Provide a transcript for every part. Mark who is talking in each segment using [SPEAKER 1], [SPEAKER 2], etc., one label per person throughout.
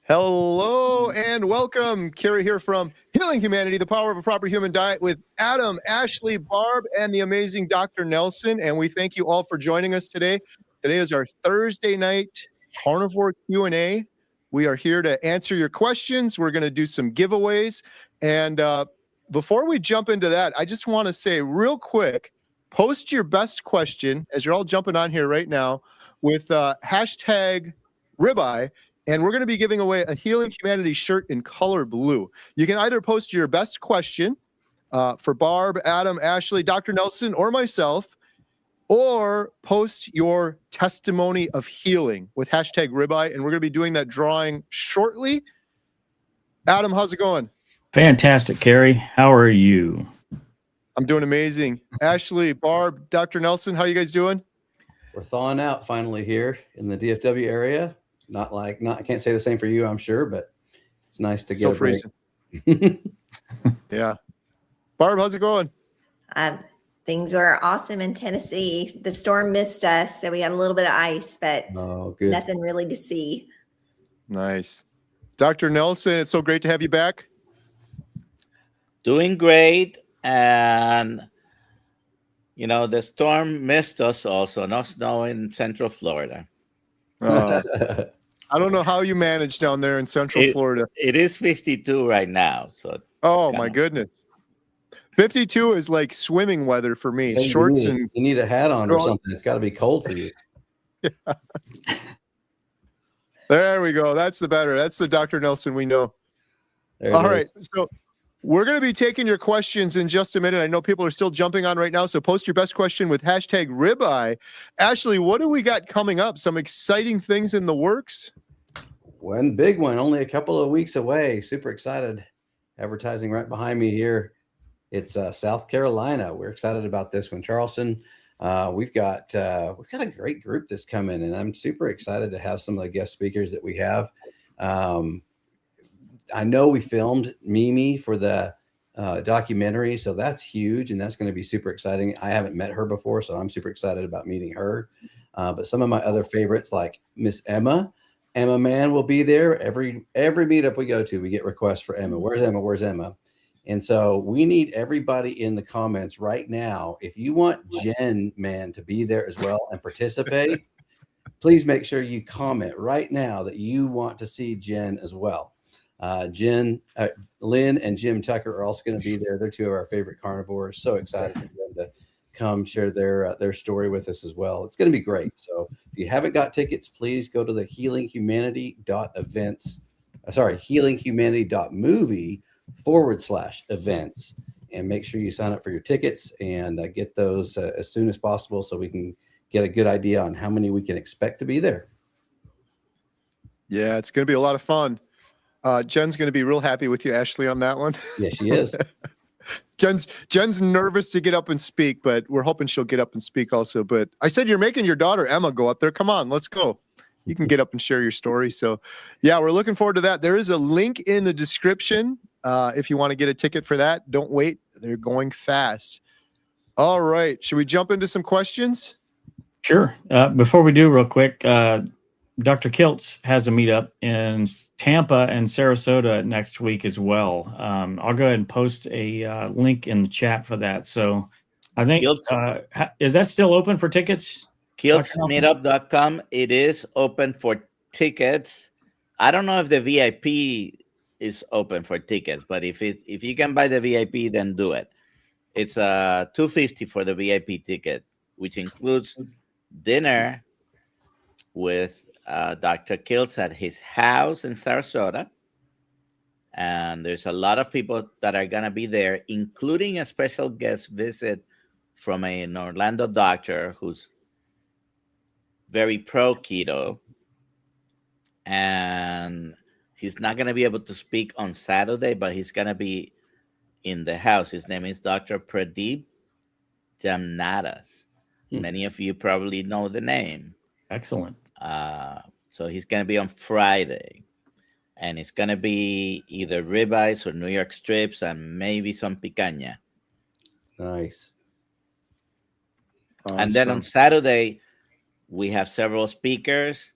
[SPEAKER 1] Hello and welcome. Kerry here from Healing Humanity, the Power of a Proper Human Diet with Adam, Ashley, Barb, and the amazing Dr. Nelson. And we thank you all for joining us today. Today is our Thursday night Carnivore Q&A. We are here to answer your questions. We're going to do some giveaways. And before we jump into that, I just want to say real quick, post your best question as you're all jumping on here right now with hashtag ribeye. And we're going to be giving away a Healing Humanity shirt in color blue. You can either post your best question for Barb, Adam, Ashley, Dr. Nelson, or myself, or post your testimony of healing with hashtag ribeye. And we're going to be doing that drawing shortly. Adam, how's it going?
[SPEAKER 2] Fantastic, Kerry. How are you?
[SPEAKER 1] I'm doing amazing. Ashley, Barb, Dr. Nelson, how you guys doing?
[SPEAKER 3] We're thawing out finally here in the DFW area. I can't say the same for you, I'm sure, but it's nice to get a break.
[SPEAKER 1] Yeah. Barb, how's it going?
[SPEAKER 4] Things are awesome in Tennessee. The storm missed us, so we had a little bit of ice, but nothing really to see.
[SPEAKER 1] Nice. Dr. Nelson, it's so great to have you back.
[SPEAKER 5] Doing great. And, the storm missed us also. No snow in Central Florida.
[SPEAKER 1] I don't know how you manage down there in Central Florida.
[SPEAKER 5] It is 52 right now. So
[SPEAKER 1] my goodness. 52 is like swimming weather for me.
[SPEAKER 3] So
[SPEAKER 1] Shorts
[SPEAKER 3] you need a hat on or something. It's got to be cold for you.
[SPEAKER 1] Yeah. There we go. That's the Dr. Nelson we know. All right. So we're going to be taking your questions in just a minute. I know people are still jumping on right now, so post your best question with hashtag ribeye. Ashley, what do we got coming up? Some exciting things in the works?
[SPEAKER 3] One big one, only a couple of weeks away. Super excited. Advertising right behind me here. It's South Carolina. We're excited about this one. Charleston. We've got a great group that's coming, and I'm super excited to have some of the guest speakers that we have. I know we filmed Mimi for the documentary, so that's huge, and that's going to be super exciting. I haven't met her before, so I'm super excited about meeting her. But some of my other favorites, like Miss Emma Mann, will be there. Every meetup we go to, we get requests for Emma. Where's Emma? Where's Emma? And so we need everybody in the comments right now. If you want Jen Mann to be there as well and participate, please make sure you comment right now that you want to see Jen as well. Lynn and Jim Tucker are also going to be there. They're two of our favorite carnivores. So excited for them to come share their story with us as well. It's going to be great. So if you haven't got tickets, please go to the healinghumanity.movie/events and make sure you sign up for your tickets and get those as soon as possible so we can get a good idea on how many we can expect to be there.
[SPEAKER 1] Yeah, it's going to be a lot of fun. Jen's going to be real happy with you, Ashley, on that one.
[SPEAKER 3] Yeah, she is.
[SPEAKER 1] Jen's nervous to get up and speak, but we're hoping she'll get up and speak also. But I said, you're making your daughter, Emma, go up there. Come on, let's go. You can get up and share your story. So, yeah, we're looking forward to that. There is a link in the description if you want to get a ticket for that. Don't wait. They're going fast. All right. Should we jump into some questions?
[SPEAKER 2] Sure. Before we do, real quick, Dr. Kiltz has a meetup in Tampa and Sarasota next week as well. I'll go ahead and post a link in the chat for that. So I think, is that still open for tickets?
[SPEAKER 5] KiltzMeetup.com. It is open for tickets. I don't know if the VIP is open for tickets, but if you can buy the VIP, then do it. It's $250 for the VIP ticket, which includes dinner with Dr. Kiltz at his house in Sarasota. And there's a lot of people that are going to be there, including a special guest visit from an Orlando doctor who's very pro keto. And he's not going to be able to speak on Saturday, but he's going to be in the house. His name is Dr. Pradeep Jamnadas. Many of you probably know the name.
[SPEAKER 2] Excellent.
[SPEAKER 5] So he's going to be on Friday, and it's going to be either ribeyes or New York strips and maybe some picanha.
[SPEAKER 3] Nice.
[SPEAKER 5] Awesome. And then on Saturday, we have several speakers.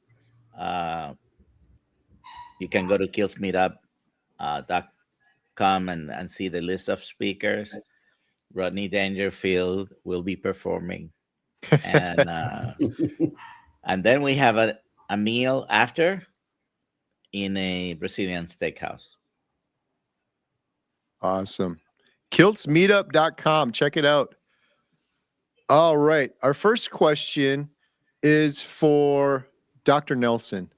[SPEAKER 5] You can go to killsmeetup.com and see the list of speakers. Rodney Dangerfield will be performing, and and then we have a meal after in a Brazilian steakhouse.
[SPEAKER 1] Awesome. Kiltsmeetup.com. Check it out. All right. Our first question is for Dr. Nelson.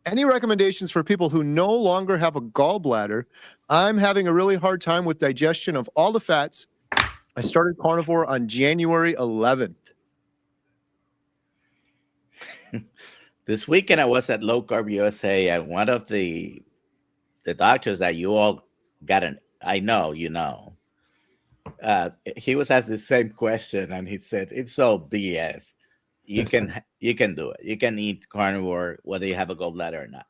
[SPEAKER 1] Any recommendations for people who no longer have a gallbladder? I'm having a really hard time with digestion of all the fats. I started carnivore on January 11th.
[SPEAKER 5] This weekend I was at Low Carb USA, and one of the doctors that you all got I know, he was asked the same question, and he said it's all BS. You can do it. You can eat carnivore whether you have a gallbladder or not.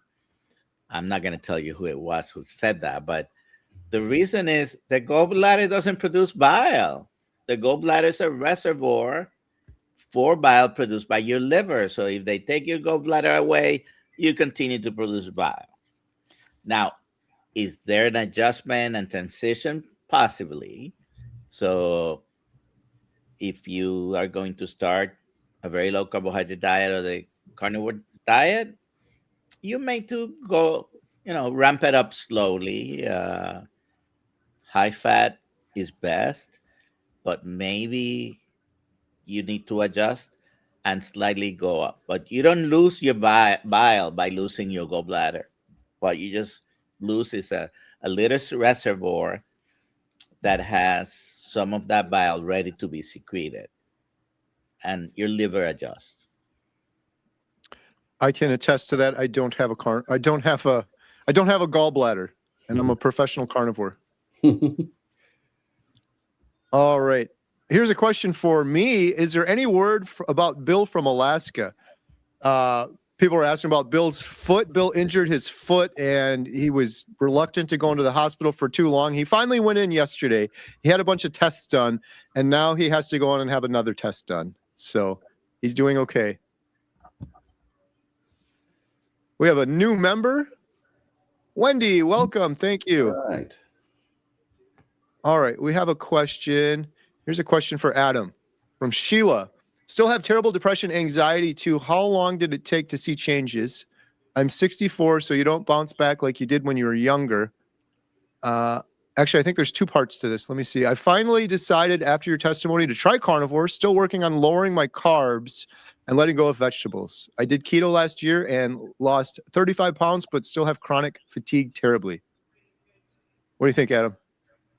[SPEAKER 5] I'm not going to tell you who it was who said that, but the reason is the gallbladder doesn't produce bile. The gallbladder is a reservoir for bile produced by your liver. So if they take your gallbladder away, you continue to produce bile. Now, is there an adjustment and transition? Possibly. So if you are going to start a very low carbohydrate diet or the carnivore diet, you may to go, ramp it up slowly. High fat is best, but maybe you need to adjust and slightly go up. But you don't lose your bile by losing your gallbladder. What you just lose is a little reservoir that has some of that bile ready to be secreted, and your liver adjusts.
[SPEAKER 1] I can attest to that. I don't have a gallbladder, and I'm a professional carnivore. All right. Here's a question for me. Is there any word about Bill from Alaska? People are asking about Bill's foot. Bill injured his foot, and he was reluctant to go into the hospital for too long. He finally went in yesterday. He had a bunch of tests done, and now he has to go on and have another test done. So he's doing okay. We have a new member. Wendy, welcome. Thank you. All right. We have a question. Here's a question for Adam from Sheila. Still have terrible depression, anxiety too. How long did it take to see changes? I'm 64, so you don't bounce back like you did when you were younger. Actually, I think there's two parts to this. Let me see. I finally decided after your testimony to try carnivore, still working on lowering my carbs and letting go of vegetables. I did keto last year and lost 35 pounds, but still have chronic fatigue terribly. What do you think, Adam?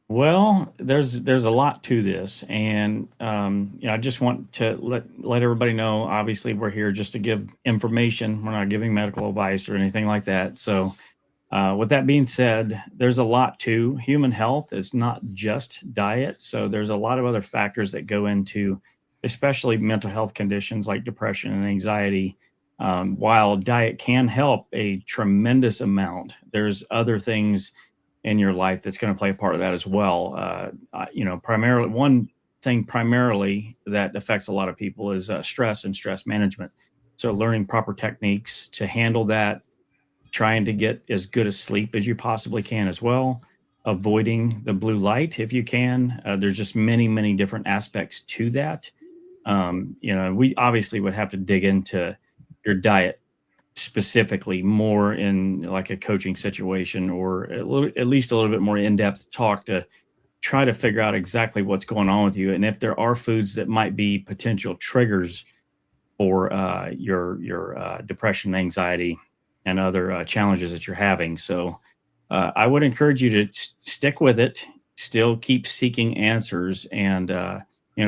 [SPEAKER 2] Well, there's a lot to this, and I just want to let everybody know. Obviously, we're here just to give information. We're not giving medical advice or anything like that. So, with that being said, there's a lot to human health. It's not just diet. So, there's a lot of other factors that go into, especially mental health conditions like depression and anxiety. While diet can help a tremendous amount, there's other things in your life that's going to play a part of that as well. Primarily one thing that affects a lot of people is stress and stress management. So learning proper techniques to handle that, trying to get as good a sleep as you possibly can as well, avoiding the blue light if you can. There's just many, many different aspects to that. We obviously would have to dig into your diet specifically more in like a coaching situation, or at least a little bit more in-depth talk to try to figure out exactly what's going on with you, and if there are foods that might be potential triggers for your depression, anxiety, and other challenges that you're having. So I would encourage you to stick with it, still keep seeking answers, and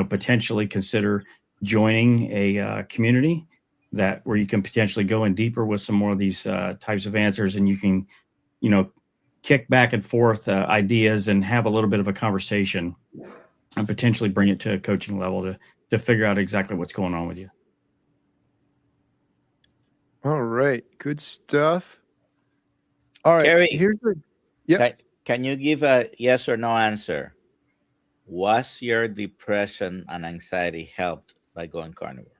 [SPEAKER 2] potentially consider joining a community where you can potentially go in deeper with some more of these types of answers, and you can, kick back and forth ideas and have a little bit of a conversation and potentially bring it to a coaching level to figure out exactly what's going on with you.
[SPEAKER 1] All right. Good stuff. All right.
[SPEAKER 5] Kerry,
[SPEAKER 1] Yep.
[SPEAKER 5] Can you give a yes or no answer? Was your depression and anxiety helped by going carnivore?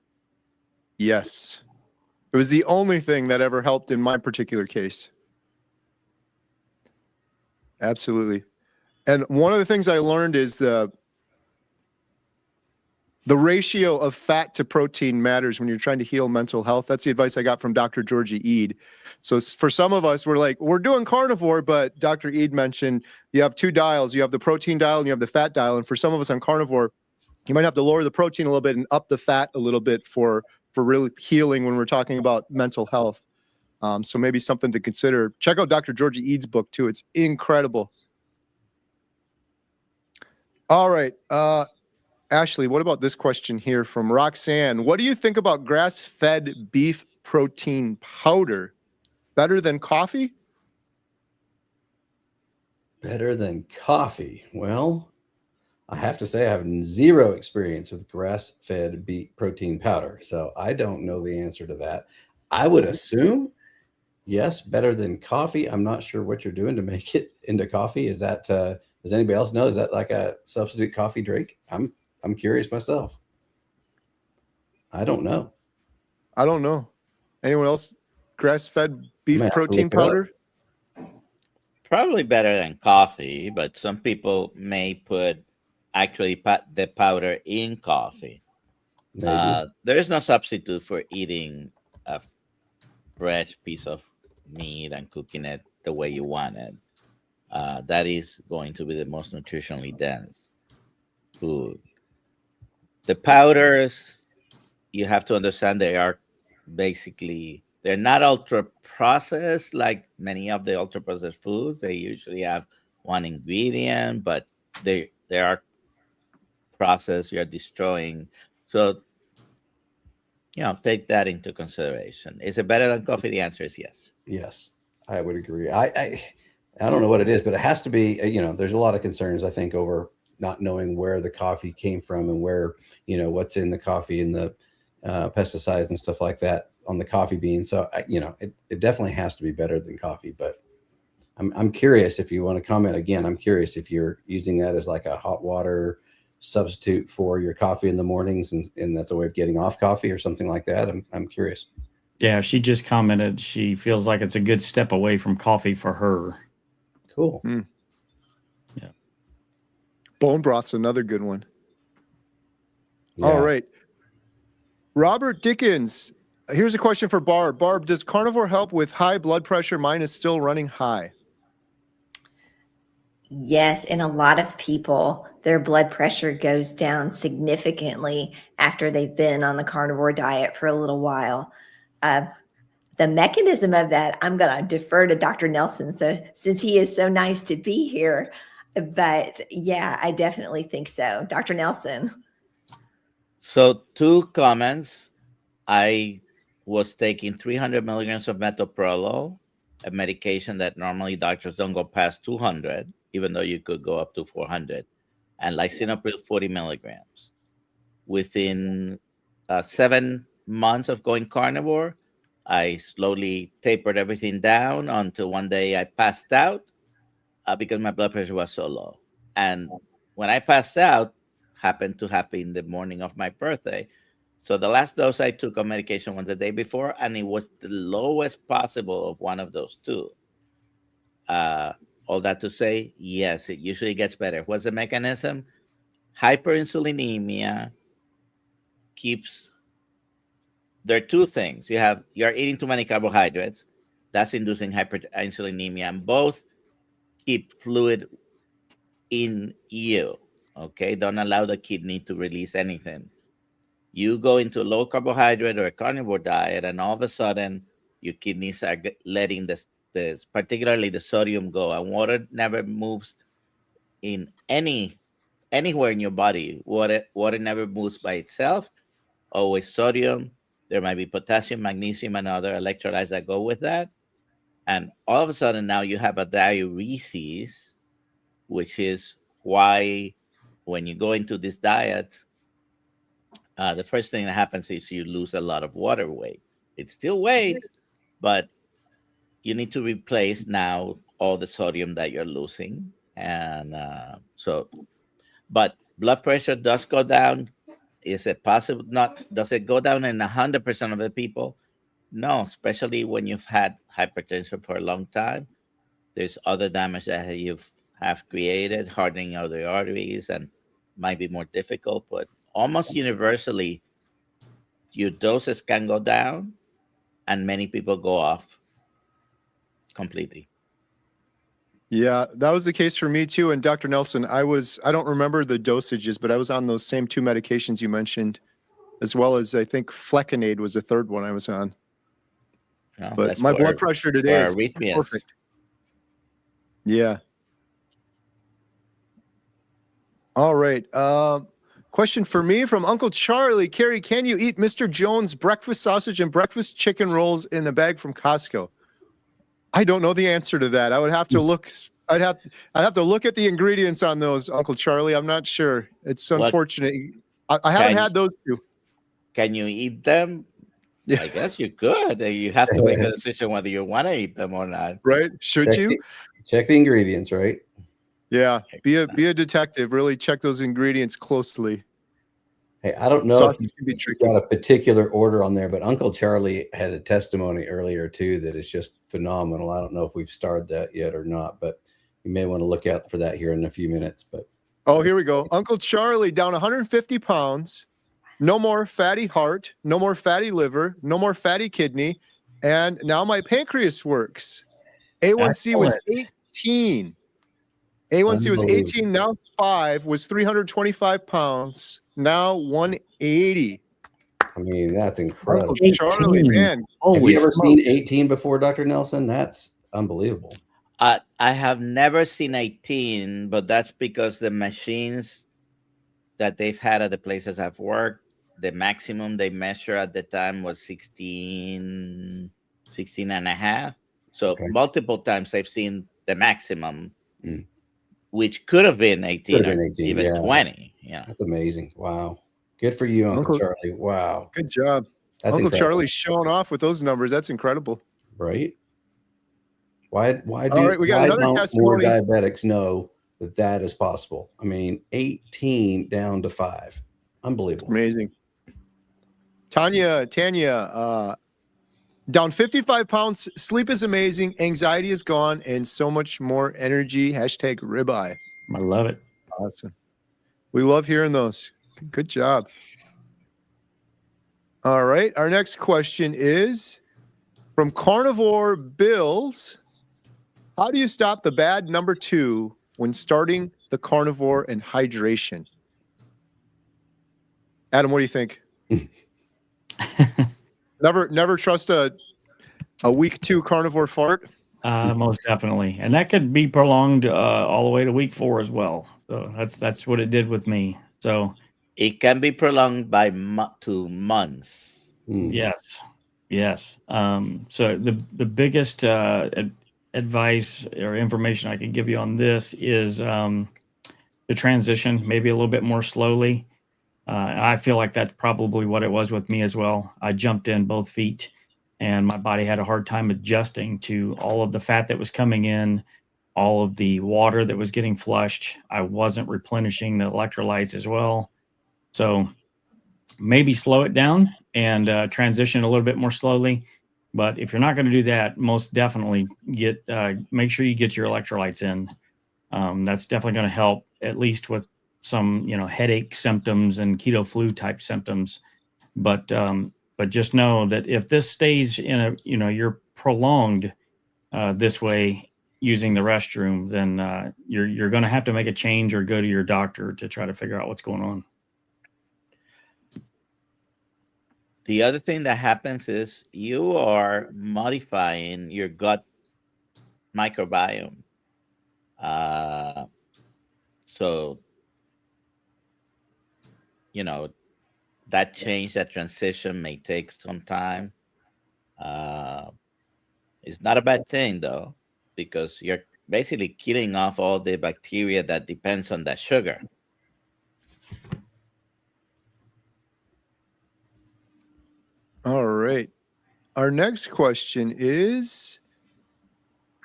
[SPEAKER 1] Yes. It was the only thing that ever helped in my particular case. Absolutely. And one of the things I learned is the ratio of fat to protein matters when you're trying to heal mental health. That's the advice I got from Dr. Georgie Eid. So for some of us, we're doing carnivore, but Dr. Eid mentioned you have two dials. You have the protein dial and you have the fat dial. And for some of us on carnivore, you might have to lower the protein a little bit and up the fat a little bit for really healing when we're talking about mental health. So maybe something to consider. Check out Dr. Georgie Eid's book too. It's incredible. All right. Ashley, what about this question here from Roxanne? What do you think about grass-fed beef protein powder? Better than coffee?
[SPEAKER 3] Better than coffee? Well, I have to say I have zero experience with grass-fed beef protein powder, so I don't know the answer to that. I would assume, yes, better than coffee. I'm not sure what you're doing to make it into coffee. Is that, does anybody else know? Is that like a substitute coffee drink? I'm curious myself. I don't know.
[SPEAKER 1] Anyone else? Grass-fed beef protein powder?
[SPEAKER 5] Probably better than coffee, but some people may put the powder in coffee. There is no substitute for eating a fresh piece of meat and cooking it the way you want it. That is going to be the most nutritionally dense food. The powders, you have to understand they're not ultra processed like many of the ultra processed foods. They usually have one ingredient, but they are processed. You're destroying. So, take that into consideration. Is it better than coffee? The answer is yes.
[SPEAKER 3] Yes, I would agree. I don't know what it is, but it has to be, there's a lot of concerns, I think, over not knowing where the coffee came from and where, what's in the coffee and the pesticides and stuff like that on the coffee beans. So, it definitely has to be better than coffee, but I'm curious if you want to comment again. I'm curious if you're using that as like a hot water substitute for your coffee in the mornings and that's a way of getting off coffee or something like that. I'm curious.
[SPEAKER 2] Yeah, she just commented she feels like it's a good step away from coffee for her.
[SPEAKER 3] Cool.
[SPEAKER 2] Yeah.
[SPEAKER 1] Bone broth's another good one. Yeah. All right. Robert Dickens. Here's a question for Barb. Barb, does carnivore help with high blood pressure? Mine is still running high.
[SPEAKER 4] Yes, and a lot of people, their blood pressure goes down significantly after they've been on the carnivore diet for a little while. The mechanism of that, I'm going to defer to Dr. Nelson, so since he is so nice to be here. But yeah, I definitely think so. Dr. Nelson.
[SPEAKER 5] So 2 comments. I was taking 300 milligrams of metoprolol, a medication that normally doctors don't go past 200, even though you could go up to 400, and lisinopril 40 milligrams. Within 7 months of going carnivore, I slowly tapered everything down until one day I passed out because my blood pressure was so low. And when I passed out, happened to happen the morning of my birthday. So the last dose I took of medication was the day before, and it was the lowest possible of one of those 2. All that to say, yes, it usually gets better. What's the mechanism? Hyperinsulinemia there are 2 things. You're eating too many carbohydrates. That's inducing hyperinsulinemia, and both keep fluid in you. Okay, don't allow the kidney to release anything. You go into a low carbohydrate or a carnivore diet, and all of a sudden, your kidneys are letting this particularly the sodium go, and water never moves in anywhere in your body. Water never moves by itself. Always sodium. There might be potassium, magnesium, and other electrolytes that go with that. And all of a sudden, now you have a diuresis, which is why when you go into this diet, the first thing that happens is you lose a lot of water weight. It's still weight, but you need to replace now all the sodium that you're losing. And but blood pressure does go down. Is it possible? Does it go down in 100% of the people? No, especially when you've had hypertension for a long time. There's other damage that you have created, hardening of the arteries, and might be more difficult. But almost universally, your doses can go down, and many people go off completely.
[SPEAKER 1] Yeah, that was the case for me too. And Dr. Nelson, I don't remember the dosages, but I was on those same 2 medications you mentioned, as well as I think Flecainide was the third one I was on.
[SPEAKER 5] You know,
[SPEAKER 1] But
[SPEAKER 5] that's
[SPEAKER 1] my
[SPEAKER 5] for-
[SPEAKER 1] blood pressure today
[SPEAKER 5] for
[SPEAKER 1] is
[SPEAKER 5] arrhythmias.
[SPEAKER 1] perfect. Yeah. All right. Question for me from Uncle Charlie. Carrie, can you eat Mr. Jones breakfast sausage and breakfast chicken rolls in a bag from Costco? I don't know the answer to that. I would have to look. I'd have to look at the ingredients on those, Uncle Charlie. I'm not sure. It's
[SPEAKER 5] What-
[SPEAKER 1] unfortunate. I haven't had those two.
[SPEAKER 5] Can you eat them?
[SPEAKER 1] Yeah.
[SPEAKER 5] I guess you could. You have to make a decision whether you want to eat them or not.
[SPEAKER 1] Right? Should you?
[SPEAKER 3] Check the ingredients, right?
[SPEAKER 1] Yeah. Be a detective. Really check those ingredients closely.
[SPEAKER 3] Hey, I don't know
[SPEAKER 1] Sausage
[SPEAKER 3] if
[SPEAKER 1] can be
[SPEAKER 3] you've
[SPEAKER 1] tricky.
[SPEAKER 3] got a particular order on there, but Uncle Charlie had a testimony earlier too that is just phenomenal. I don't know if we've started that yet or not, but you may want to look out for that here in a few minutes. But
[SPEAKER 1] Oh, here we go. Uncle Charlie down 150 pounds. No more fatty heart. No more fatty liver. No more fatty kidney. And now my pancreas works. A1C was 18. A1C was 18. Now 5 was 325 pounds. Now 180.
[SPEAKER 3] I mean, that's incredible.
[SPEAKER 1] Uncle Charlie,
[SPEAKER 2] 18.
[SPEAKER 1] man.
[SPEAKER 3] Have
[SPEAKER 2] Holy
[SPEAKER 3] you ever
[SPEAKER 2] smokes.
[SPEAKER 3] seen 18 before, Dr. Nelson? That's unbelievable.
[SPEAKER 5] I have never seen 18, but that's because the machines that they've had at the places I've worked, the maximum they measure at the time was 16 and a half. So
[SPEAKER 3] Okay.
[SPEAKER 5] multiple times I've seen the maximum,
[SPEAKER 3] Mm.
[SPEAKER 5] which could have been 18
[SPEAKER 3] Could have
[SPEAKER 5] or
[SPEAKER 3] been 18,
[SPEAKER 5] even
[SPEAKER 3] yeah.
[SPEAKER 5] 20. Yeah.
[SPEAKER 3] That's amazing. Wow. Good for you, Uncle Charlie. Wow.
[SPEAKER 1] Good job.
[SPEAKER 3] That's
[SPEAKER 1] Uncle
[SPEAKER 3] incredible.
[SPEAKER 1] Charlie's showing off with those numbers. That's incredible.
[SPEAKER 3] Right? Why
[SPEAKER 1] All right, we got another
[SPEAKER 3] don't more
[SPEAKER 1] testimony.
[SPEAKER 3] diabetics know that that is possible? I mean, 18 down to 5. Unbelievable.
[SPEAKER 1] Amazing. Tanya, down 55 pounds. Sleep is amazing. Anxiety is gone, and so much more energy. Hashtag ribeye.
[SPEAKER 2] I love it.
[SPEAKER 1] Awesome. We love hearing those. Good job. All right. Our next question is from Carnivore Bills. How do you stop the bad number 2 when starting the carnivore and hydration? Adam, what do you think? Never trust a week 2 carnivore fart.
[SPEAKER 2] Most definitely, and that could be prolonged all the way to week 4 as well. So that's what it did with me. So
[SPEAKER 5] It can be prolonged by to months.
[SPEAKER 3] Mm.
[SPEAKER 2] yes. So the biggest advice or information I can give you on this is the transition, maybe a little bit more slowly. I feel like that's probably what it was with me as well. I jumped in both feet, and my body had a hard time adjusting to all of the fat that was coming in, all of the water that was getting flushed. I wasn't replenishing the electrolytes as well. So maybe slow it down and transition a little bit more slowly. But if you're not going to do that, most definitely make sure you get your electrolytes in. That's definitely going to help, at least with some headache symptoms and keto flu type symptoms. But just know that if this stays in you're prolonged this way using the restroom, then you're going to have to make a change or go to your doctor to try to figure out what's going on.
[SPEAKER 5] The other thing that happens is you are modifying your gut microbiome. So, that change, that transition may take some time. It's not a bad thing, though, because you're basically killing off all the bacteria that depends on that sugar.
[SPEAKER 1] All right. Our next question is,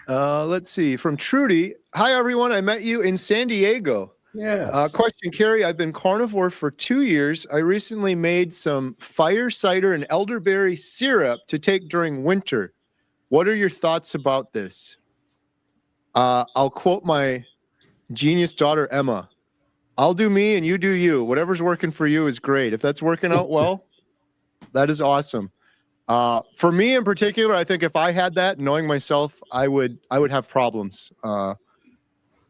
[SPEAKER 1] let's see, from Trudy. Hi, everyone. I met you in San Diego.
[SPEAKER 3] Yes.
[SPEAKER 1] Question, Carrie. I've been carnivore for 2 years. I recently made some fire cider and elderberry syrup to take during winter. What are your thoughts about this? I'll quote my genius daughter, Emma. I'll do me and you do you. Whatever's working for you is great. If that's working out well, that is awesome. For me in particular, I think if I had that, knowing myself, I would have problems.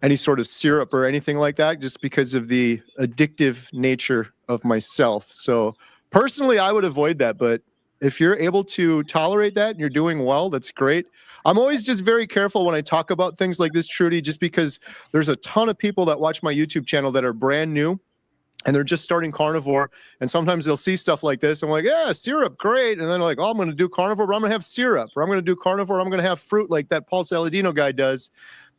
[SPEAKER 1] Any sort of syrup or anything like that, just because of the addictive nature of myself. So personally, I would avoid that. But if you're able to tolerate that and you're doing well, that's great. I'm always just very careful when I talk about things like this, Trudy, just because there's a ton of people that watch my YouTube channel that are brand new and they're just starting carnivore. And sometimes they'll see stuff like this. I'm like, yeah, syrup, great. And then they're like, oh, I'm going to do carnivore, but I'm going to have syrup. Or I'm going to do carnivore, I'm going to have fruit like that Paul Saladino guy does.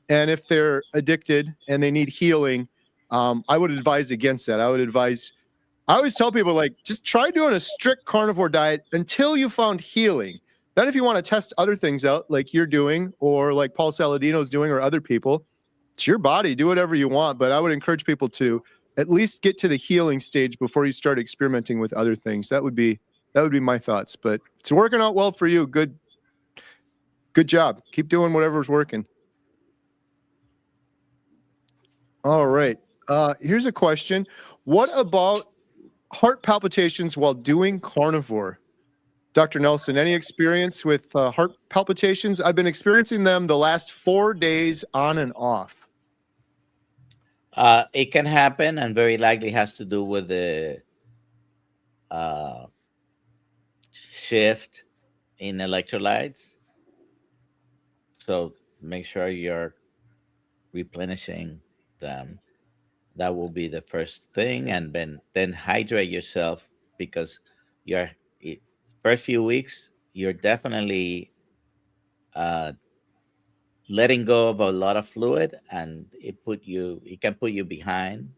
[SPEAKER 1] And if they're addicted and they need healing, I would advise against that. I always tell people, like, just try doing a strict carnivore diet until you found healing. Then if you want to test other things out, like you're doing, or like Paul Saladino's doing, or other people, it's your body. Do whatever you want. But I would encourage people to at least get to the healing stage before you start experimenting with other things. That would be my thoughts. But it's working out well for you. Good job. Keep doing whatever's working. All right. Here's a question. What about heart palpitations while doing carnivore? Dr. Nelson, any experience with heart palpitations? I've been experiencing them the last 4 days on and off.
[SPEAKER 5] It can happen, and very likely has to do with the shift in electrolytes. So make sure you're replenishing them. That will be the first thing, and then hydrate yourself, because first few weeks you're definitely letting go of a lot of fluid, and it can put you behind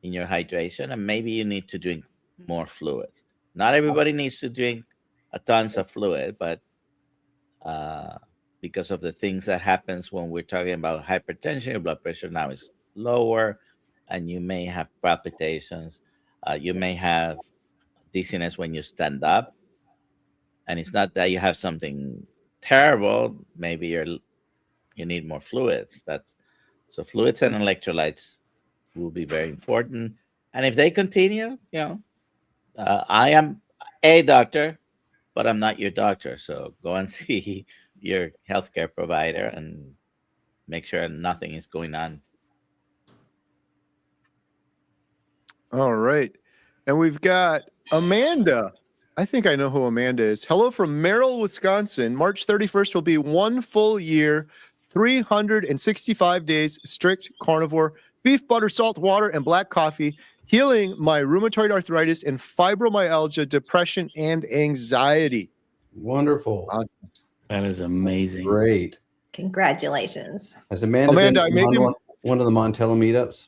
[SPEAKER 5] in your hydration, and maybe you need to drink more fluids. Not everybody needs to drink a tons of fluid, but because of the things that happens when we're talking about hypertension, your blood pressure now is lower, and you may have palpitations. You may have dizziness when you stand up, and it's not that you have something terrible. Maybe you need more fluids. So fluids and electrolytes will be very important. And if they continue, I am a doctor, but I'm not your doctor. So go and see your healthcare provider and make sure nothing is going on.
[SPEAKER 1] All right. And we've got Amanda. I think I know who Amanda is. Hello from Merrill, Wisconsin. March 31st will be 1 full year, 365 days, strict carnivore, beef, butter, salt, water, and black coffee, healing my rheumatoid arthritis and fibromyalgia, depression, and anxiety.
[SPEAKER 3] Wonderful.
[SPEAKER 1] Awesome.
[SPEAKER 2] That is amazing.
[SPEAKER 3] Great.
[SPEAKER 4] Congratulations.
[SPEAKER 3] Has Amanda been on one of the Montello meetups?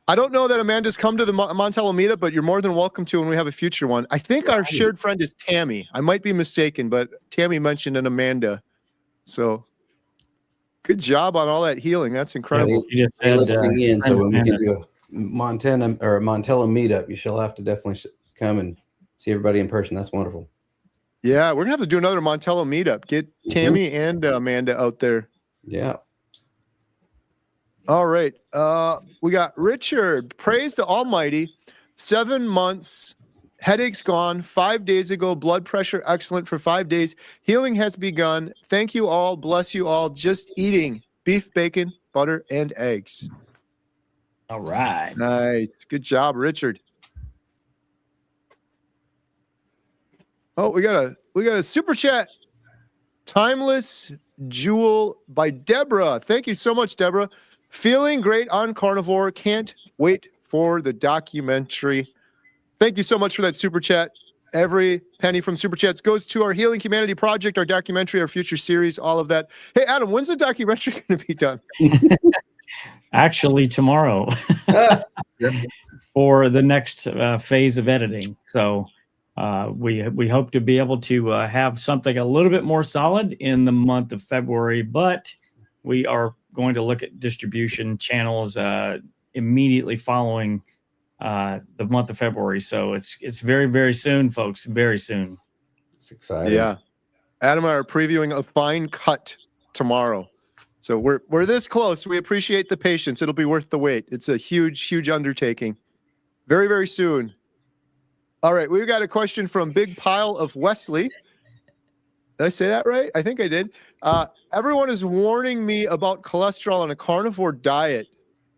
[SPEAKER 1] I don't know that Amanda's come to the Montello meetup, but you're more than welcome to when we have a future one. I think our shared friend is Tammy. I might be mistaken, but Tammy mentioned an Amanda. So good job on all that healing. That's incredible.
[SPEAKER 3] You just said, listening in, so when we can do a Montello meetup, you shall have to definitely come and see everybody in person. That's wonderful.
[SPEAKER 1] Yeah, we're gonna have to do another Montello meetup. Get Tammy and Amanda out there.
[SPEAKER 3] Yeah.
[SPEAKER 1] All right. We got Richard. Praise the Almighty. 7 months. Headaches gone. 5 days ago. Blood pressure excellent for 5 days. Healing has begun. Thank you all. Bless you all. Just eating beef, bacon, butter, and eggs.
[SPEAKER 2] All right.
[SPEAKER 1] Nice. Good job, Richard. Oh, we got a super chat. Timeless Jewel by Deborah. Thank you so much, Deborah. Feeling great on carnivore. Can't wait for the documentary. Thank you so much for that super chat. Every penny from super chats goes to our Healing Humanity project, our documentary, our future series, all of that. Hey, Adam, when's the documentary going to be done?
[SPEAKER 2] Actually, tomorrow for the next phase of editing. So we hope to be able to have something a little bit more solid in the month of February, but we are going to look at distribution channels immediately following the month of February. So it's very, very soon, folks. Very soon.
[SPEAKER 3] It's exciting.
[SPEAKER 1] Yeah. Adam and I are previewing a fine cut tomorrow. So we're this close. We appreciate the patience. It'll be worth the wait. It's a huge undertaking. Very, very soon. All right, we've got a question from Big Pile of Wesley. Did I say that right? I think I did. Everyone is warning me about cholesterol on a carnivore diet.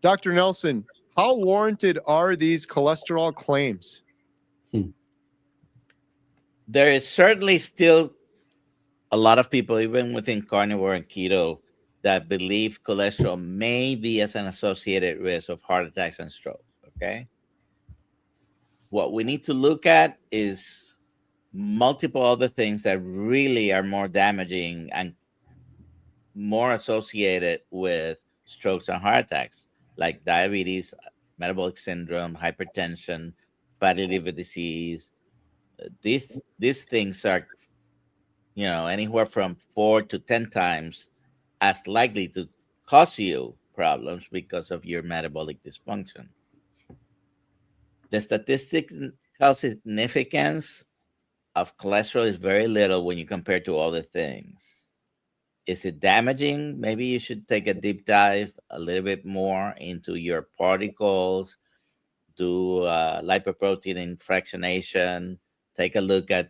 [SPEAKER 1] Dr. Nelson, how warranted are these cholesterol claims?
[SPEAKER 5] There is certainly still a lot of people, even within carnivore and keto, that believe cholesterol may be as an associated risk of heart attacks and strokes. Okay. What we need to look at is multiple other things that really are more damaging and more associated with strokes and heart attacks, like diabetes, metabolic syndrome, hypertension, fatty liver disease. These things are, anywhere from 4 to 10 times as likely to cause you problems because of your metabolic dysfunction. The statistical significance of cholesterol is very little when you compare to other things. Is it damaging? Maybe you should take a deep dive a little bit more into your particles, do lipoprotein fractionation, take a look at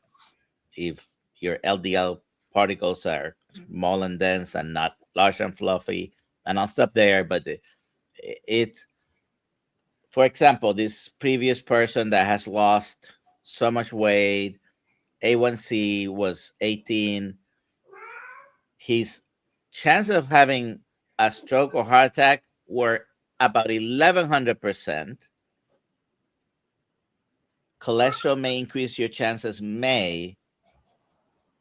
[SPEAKER 5] if your LDL particles are small and dense and not large and fluffy. And I'll stop there, but for example, this previous person that has lost so much weight, A1C was 18, his chance of having a stroke or heart attack were about 1,100%. Cholesterol may increase your chances by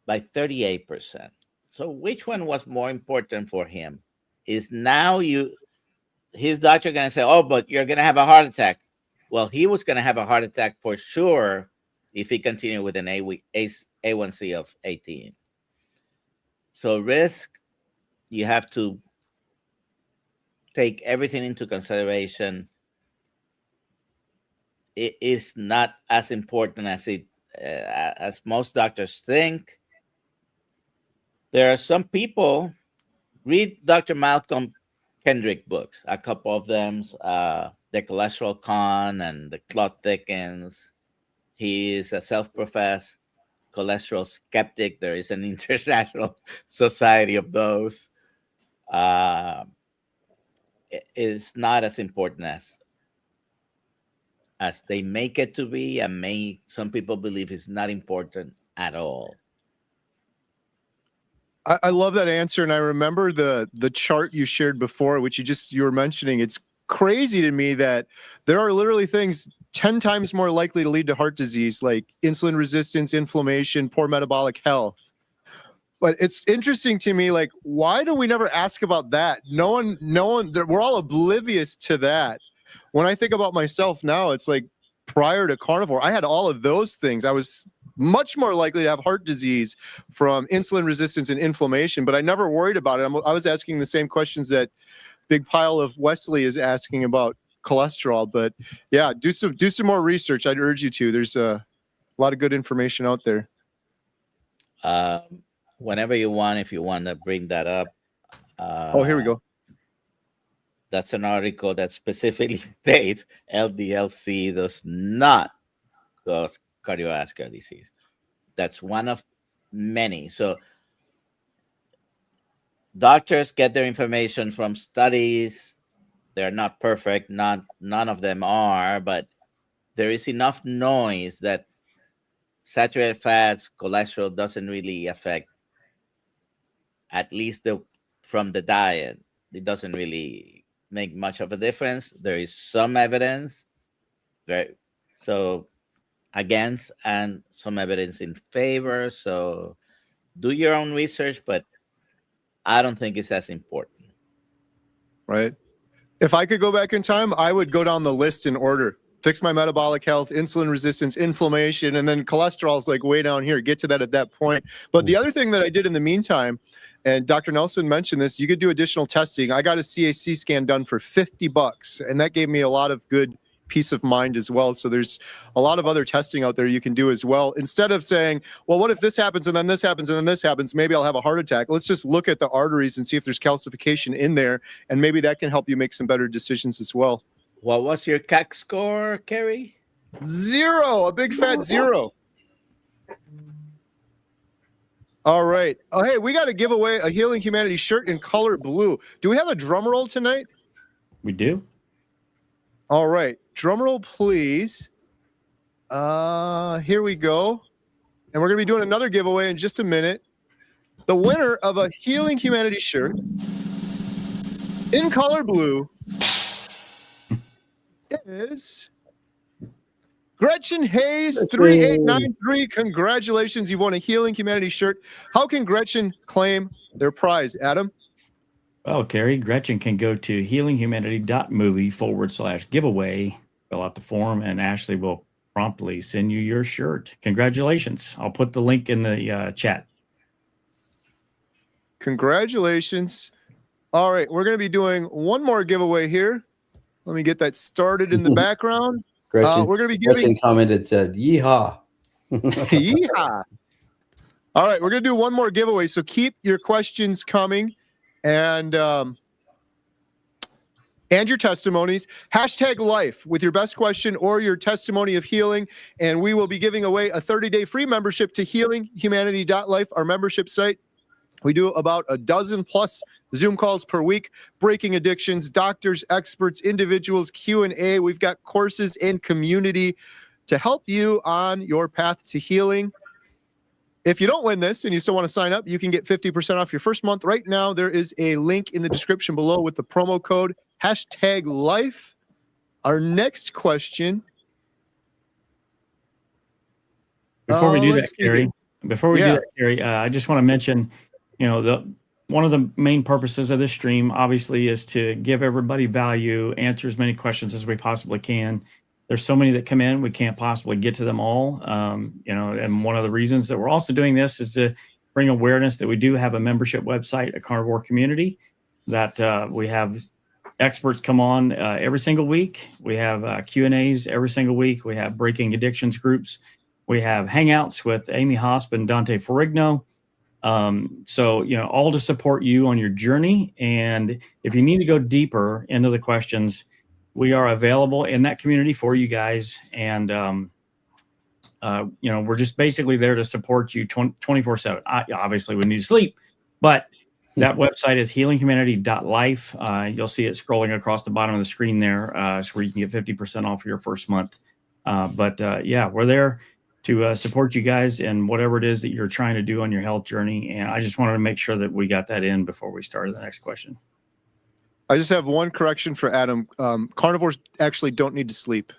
[SPEAKER 5] 38%. So which one was more important for him? Is now his doctor going to say, oh, but you're going to have a heart attack. Well, he was going to have a heart attack for sure if he continued with an A1C of 18. So risk, you have to take everything into consideration. It is not as important as most doctors think. There are some people, read Dr. Malcolm Kendrick books, a couple of them, The Cholesterol Con and The Clot Thickens. He is a self-professed cholesterol skeptic. There is an international society of those. It's not as important as they make it to be, and some people believe it's not important at all.
[SPEAKER 1] I love that answer, and I remember the chart you shared before, which you were mentioning. It's crazy to me that there are literally things 10 times more likely to lead to heart disease, like insulin resistance, inflammation, poor metabolic health. But it's interesting to me, like, why do we never ask about that? No one, we're all oblivious to that. When I think about myself now, it's like prior to carnivore, I had all of those things. I was much more likely to have heart disease from insulin resistance and inflammation, but I never worried about it. I was asking the same questions that Big Pile of Wesley is asking about cholesterol. But yeah, do some more research. I'd urge you to. There's a lot of good information out there.
[SPEAKER 5] Whenever you want, if you want to bring that up.
[SPEAKER 1] Here we go.
[SPEAKER 5] That's an article that specifically states LDL-C does not cause cardiovascular disease. That's one of many. So doctors get their information from studies. They're not perfect. None of them are, but there is enough noise that saturated fats, cholesterol doesn't really affect, at least from the diet. It doesn't really make much of a difference. There is some evidence against and some evidence in favor. So do your own research, but I don't think it's as important.
[SPEAKER 1] Right. If I could go back in time, I would go down the list in order. Fix my metabolic health, insulin resistance, inflammation, and then cholesterol is like way down here. Get to that at that point. But the other thing that I did in the meantime, and Dr. Nelson mentioned this, you could do additional testing. I got a CAC scan done for $50, and that gave me a lot of good peace of mind as well. So there's a lot of other testing out there you can do as well. Instead of saying, well, what if this happens and then this happens and then this happens? Maybe I'll have a heart attack. Let's just look at the arteries and see if there's calcification in there. And maybe that can help you make some better decisions as well.
[SPEAKER 5] What was your CAC score, Kerry?
[SPEAKER 1] 0, a big fat 0. All right. Oh, hey, we got to give away a Healing Humanity shirt in color blue. Do we have a drum roll tonight?
[SPEAKER 2] We do.
[SPEAKER 1] All right. Drum roll, please. Here we go. And we're going to be doing another giveaway in just a minute. The winner of a Healing Humanity shirt in color blue is Gretchen Hayes 3893. Congratulations. You've won a Healing Humanity shirt. How can Gretchen claim their prize, Adam?
[SPEAKER 2] Well, Carrie, Gretchen can go to healinghumanity.movie/giveaway, fill out the form, and Ashley will promptly send you your shirt. Congratulations. I'll put the link in the chat.
[SPEAKER 1] Congratulations. All right. We're going to be doing one more giveaway here. Let me get that started in the background.
[SPEAKER 3] Gretchen,
[SPEAKER 1] we're going to be giving.
[SPEAKER 3] Gretchen commented, said, "Yeehaw!"
[SPEAKER 1] Yeehaw! All right, we're going to do one more giveaway. So keep your questions coming, and your testimonies. #life with your best question or your testimony of healing, and we will be giving away a 30-day free membership to healinghumanity.life, our membership site. We do about a dozen plus Zoom calls per week, breaking addictions, doctors, experts, individuals, Q&A. We've got courses and community to help you on your path to healing. If you don't win this and you still want to sign up, you can get 50% off your first month. Right now, there is a link in the description below with the promo code #life. Our next question.
[SPEAKER 2] Before we do that, Carrie, I just want to mention, one of the main purposes of this stream, obviously, is to give everybody value, answer as many questions as we possibly can. There's so many that come in, we can't possibly get to them all. And one of the reasons that we're also doing this is to bring awareness that we do have a membership website, a carnivore community, that we have experts come on every single week. We have Q&As every single week. We have breaking addictions groups. We have hangouts with Amy Hosp and Dante Ferrigno. All to support you on your journey. And if you need to go deeper into the questions, we are available in that community for you guys. And, we're just basically there to support you 24/7. Obviously, we need to sleep, but that website is healinghumanity.life. You'll see it scrolling across the bottom of the screen there, where you can get 50% off your first month. We're there to support you guys in whatever it is that you're trying to do on your health journey. And I just wanted to make sure that we got that in before we started the next question.
[SPEAKER 1] I just have one correction for Adam. Carnivores actually don't need to sleep.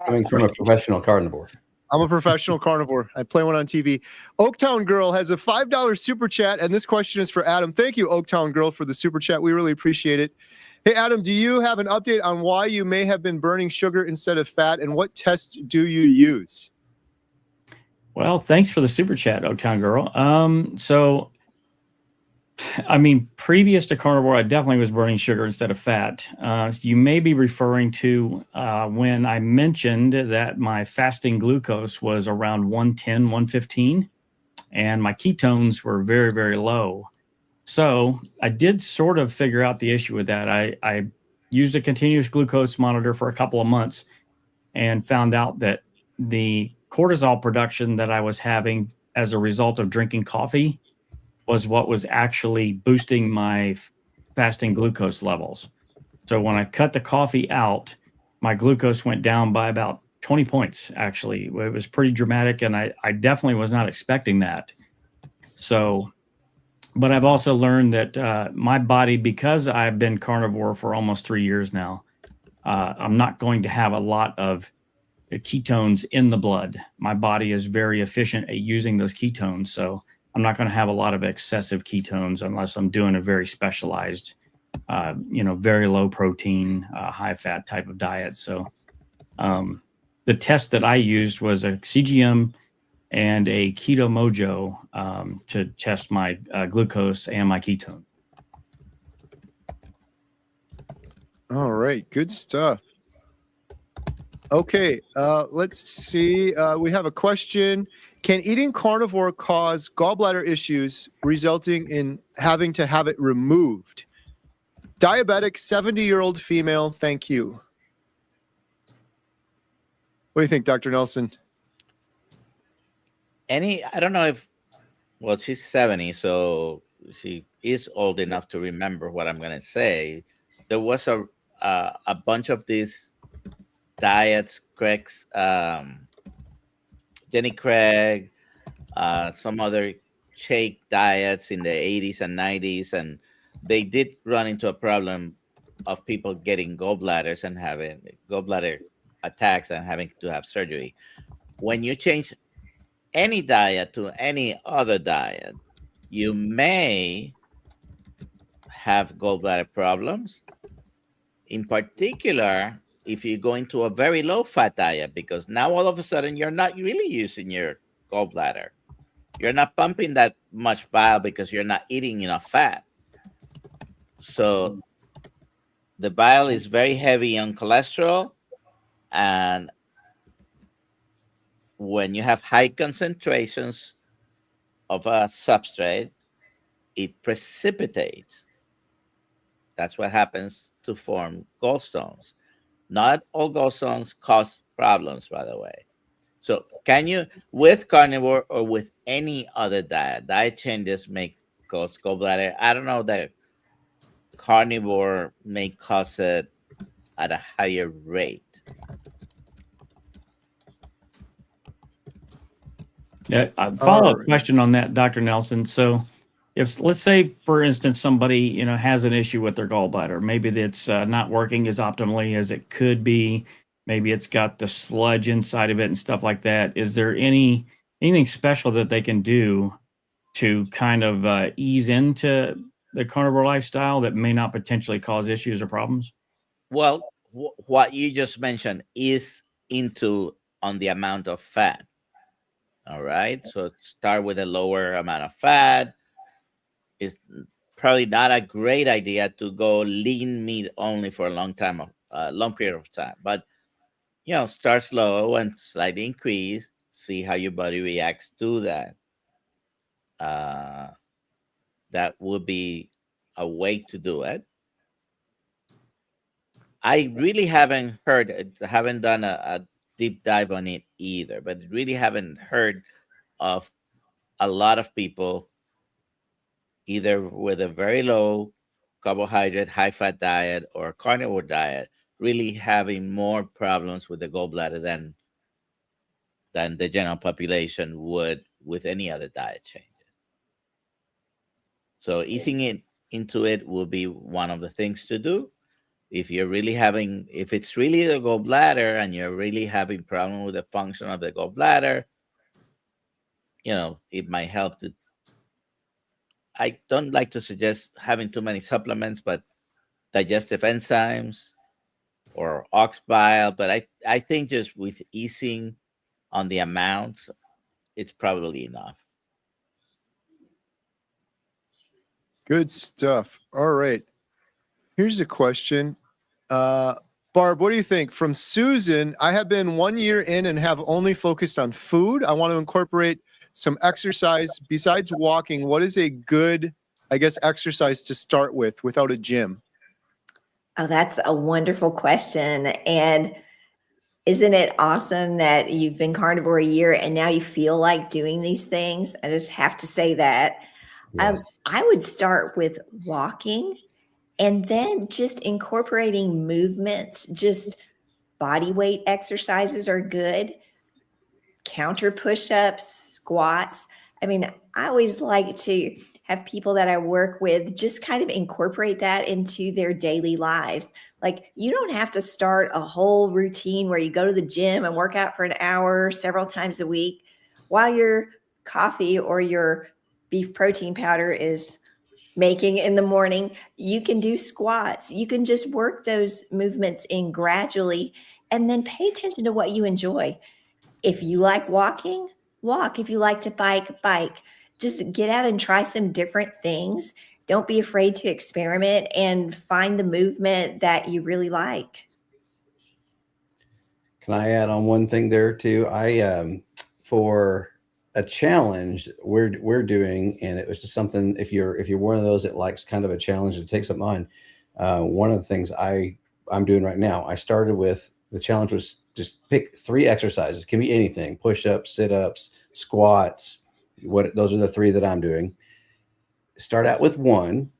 [SPEAKER 3] Coming from a professional carnivore.
[SPEAKER 1] I'm a professional carnivore. I play one on TV. Oaktown Girl has a $5 super chat, and this question is for Adam. Thank you, Oaktown Girl, for the super chat. We really appreciate it. Hey, Adam, do you have an update on why you may have been burning sugar instead of fat, and what tests do you use?
[SPEAKER 2] Well, thanks for the super chat, Oaktown Girl. Previous to carnivore, I definitely was burning sugar instead of fat. You may be referring to when I mentioned that my fasting glucose was around 110, 115, and my ketones were very, very low. So I did sort of figure out the issue with that. I used a continuous glucose monitor for a couple of months and found out that the cortisol production that I was having as a result of drinking coffee was what was actually boosting my fasting glucose levels. So when I cut the coffee out, my glucose went down by about 20 points, actually. It was pretty dramatic, and I definitely was not expecting that. So, but I've also learned that my body, because I've been carnivore for almost 3 years now, I'm not going to have a lot of ketones in the blood. My body is very efficient at using those ketones, so I'm not going to have a lot of excessive ketones unless I'm doing a very specialized, very low protein, high fat type of diet. So the test that I used was a CGM and a Keto Mojo to test my glucose and my ketone.
[SPEAKER 1] All right, good stuff. Okay, let's see. We have a question. Can eating carnivore cause gallbladder issues resulting in having to have it removed? Diabetic 70-year-old female, thank you. What do you think, Dr. Nelson?
[SPEAKER 5] I don't know if, well, she's 70, so she is old enough to remember what I'm going to say. There was a bunch of these diets, Craig's, Jenny Craig, some other shake diets in the 80s and 90s, and they did run into a problem of people getting gallbladders and having gallbladder attacks and having to have surgery. When you change any diet to any other diet, you may have gallbladder problems. In particular, if you go into a very low fat diet, because now all of a sudden you're not really using your gallbladder. You're not pumping that much bile because you're not eating enough fat. So the bile is very heavy on cholesterol. And when you have high concentrations of a substrate, it precipitates. That's what happens to form gallstones. Not all gallstones cause problems, by the way. So can you, with carnivore or with any other diet changes may cause gallbladder? I don't know that carnivore may cause it at a higher rate.
[SPEAKER 2] Yeah, a follow-up question on that, Dr. Nelson. So if, let's say, for instance, somebody, has an issue with their gallbladder, maybe it's not working as optimally as it could be. Maybe it's got the sludge inside of it and stuff like that. Is there anything special that they can do to kind of ease into the carnivore lifestyle that may not potentially cause issues or problems?
[SPEAKER 5] Well, what you just mentioned is on the amount of fat. All right. So start with a lower amount of fat. It's probably not a great idea to go lean meat only for a long period of time. But start slow and slightly increase. See how your body reacts to that. That would be a way to do it. I really haven't done a deep dive on it either, but really haven't heard of a lot of people either with a very low carbohydrate, high fat diet or carnivore diet really having more problems with the gallbladder than the general population would with any other diet changes. So easing into it will be one of the things to do. If it's really the gallbladder and you're really having problem with the function of the gallbladder, it might help to. I don't like to suggest having too many supplements, but digestive enzymes or ox bile. But I think just with easing on the amounts, it's probably enough.
[SPEAKER 1] Good stuff. All right. Here's a question. Barb, what do you think? From Susan, I have been 1 year in and have only focused on food. I want to incorporate some exercise besides walking. What is a good, exercise to start with without a gym?
[SPEAKER 4] Oh, that's a wonderful question. And isn't it awesome that you've been carnivore a year and now you feel like doing these things? I just have to say that.
[SPEAKER 3] Yes.
[SPEAKER 4] I would start with walking and then just incorporating movements. Just body weight exercises are good. Counter push-ups, squats. I mean, I always like to have people that I work with just kind of incorporate that into their daily lives. Like, you don't have to start a whole routine where you go to the gym and work out for an hour several times a week while your coffee or your beef protein powder is making in the morning. You can do squats. You can just work those movements in gradually and then pay attention to what you enjoy. If you like walking, walk. If you like to bike, bike. Just get out and try some different things. Don't be afraid to experiment and find the movement that you really like.
[SPEAKER 3] Can I add on one thing there too? I for a challenge we're doing, and it was just something. If you're one of those that likes kind of a challenge to take something on, one of the things I'm doing right now. I started with the challenge was just pick 3 exercises. Can be anything: push-ups, sit-ups, squats. Those are the 3 that I'm doing. Start out with 1.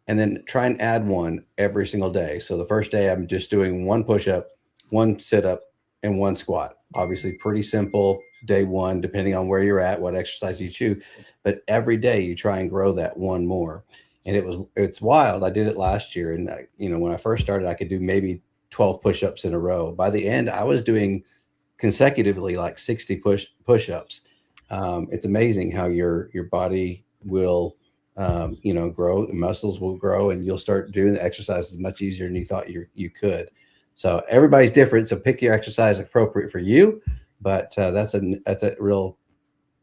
[SPEAKER 3] And then try and add 1 every single day. So the first day I'm just doing 1 push-up, 1 sit-up, and 1 squat. Obviously pretty simple day 1, depending on where you're at, what exercise you choose. But every day you try and grow that 1 more. And it's wild. I did it last year. And when I first started, I could do maybe 12 push-ups in a row. By the end, I was doing consecutively like 60 push-ups. It's amazing how your body will grow, muscles will grow, and you'll start doing the exercises much easier than you thought you could. So everybody's different. So pick your exercise appropriate for you. But that's a real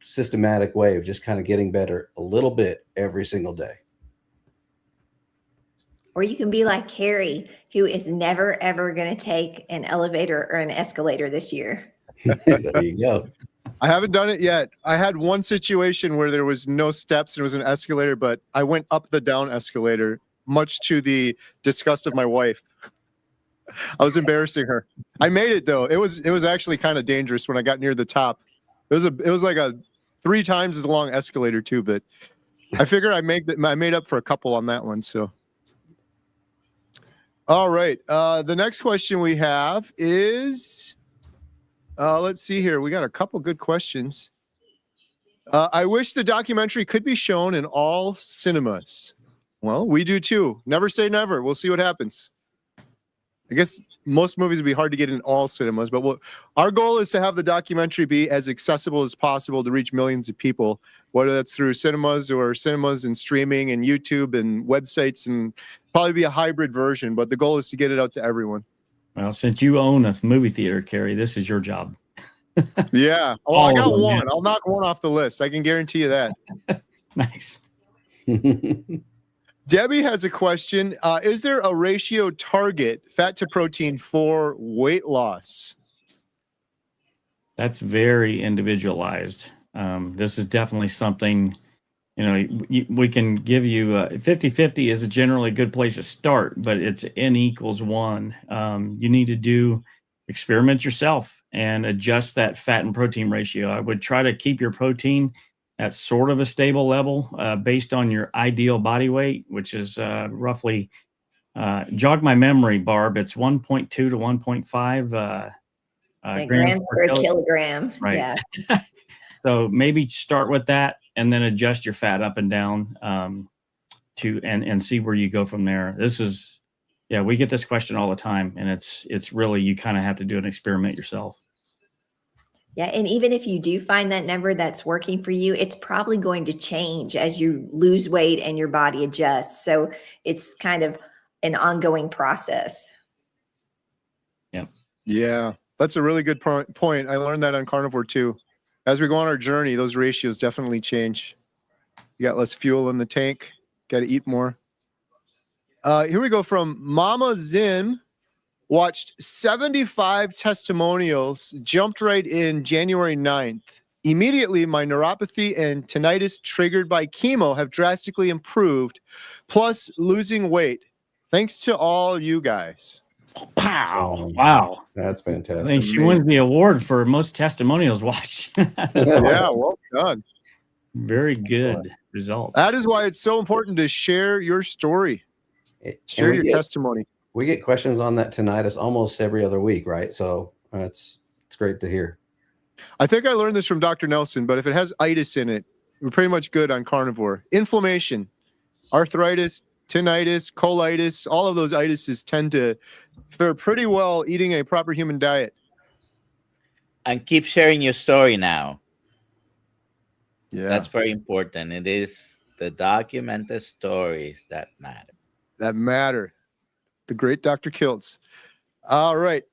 [SPEAKER 3] systematic way of just kind of getting better a little bit every single day.
[SPEAKER 4] Or you can be like Carrie, who is never, ever going to take an elevator or an escalator this year.
[SPEAKER 3] There you go.
[SPEAKER 1] I haven't done it yet. I had one situation where there was no steps and it was an escalator, but I went up the down escalator, much to the disgust of my wife. I was embarrassing her. I made it though. It was actually kind of dangerous when I got near the top. It was like a 3 times as long escalator too, but I figured I made up for a couple on that one. So, all right. The next question we have is. Let's see here. We got a couple good questions. I wish the documentary could be shown in all cinemas. Well, we do too. Never say never. We'll see what happens. I guess most movies would be hard to get in all cinemas, but our goal is to have the documentary be as accessible as possible to reach millions of people, whether that's through cinemas and streaming and YouTube and websites, and probably be a hybrid version. But the goal is to get it out to everyone.
[SPEAKER 2] Well, since you own a movie theater, Carrie, this is your job.
[SPEAKER 1] Yeah. Oh, I got one. I'll knock one off the list. I can guarantee you that.
[SPEAKER 2] Nice.
[SPEAKER 1] Debbie has a question. Is there a ratio target, fat to protein, for weight loss?
[SPEAKER 2] That's very individualized. This is definitely something, we can give you 50-50 is a generally good place to start, but it's N equals 1. You need to experiment yourself and adjust that fat and protein ratio. I would try to keep your protein at sort of a stable level based on your ideal body weight, which is roughly, jog my memory, Barb, it's 1.2 to 1.5
[SPEAKER 4] grams per kilogram.
[SPEAKER 2] Right.
[SPEAKER 4] Yeah.
[SPEAKER 2] So maybe start with that and then adjust your fat up and down and see where you go from there. We get this question all the time, and it's really, you kind of have to do an experiment yourself.
[SPEAKER 4] Yeah. And even if you do find that number that's working for you, it's probably going to change as you lose weight and your body adjusts. So it's kind of an ongoing process.
[SPEAKER 2] Yeah.
[SPEAKER 1] Yeah. That's a really good point. I learned that on Carnivore too. As we go on our journey, those ratios definitely change. You got less fuel in the tank. Got to eat more. Here we go from Mama Zin. Watched 75 testimonials, jumped right in January 9th. Immediately, my neuropathy and tinnitus triggered by chemo have drastically improved, plus losing weight. Thanks to all you guys.
[SPEAKER 2] Wow. Wow.
[SPEAKER 3] That's fantastic.
[SPEAKER 2] I think she wins the award for most testimonials watched.
[SPEAKER 1] Yeah, well done.
[SPEAKER 2] Very good result.
[SPEAKER 1] That is why it's so important to share your story. Share your testimony.
[SPEAKER 3] We get questions on that tinnitus almost every other week, right? So it's great to hear.
[SPEAKER 1] I think I learned this from Dr. Nelson, but if it has itis in it, we're pretty much good on Carnivore. Inflammation, arthritis, tinnitus, colitis, all of those itises tend to fare pretty well eating a proper human diet.
[SPEAKER 5] And keep sharing your story now.
[SPEAKER 1] Yeah.
[SPEAKER 5] That's very important. It is the documented stories that matter.
[SPEAKER 1] That matter. The great Dr. Kiltz. All right.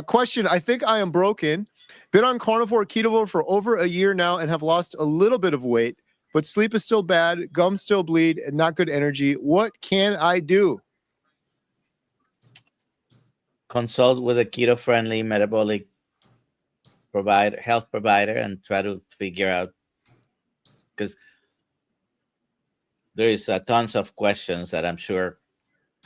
[SPEAKER 1] Question. I think I am broken. Been on Carnivore Ketovore for over a year now and have lost a little bit of weight, but sleep is still bad, gums still bleed, and not good energy. What can I do?
[SPEAKER 5] Consult with a keto-friendly metabolic health provider and try to figure out, because there is tons of questions that I'm sure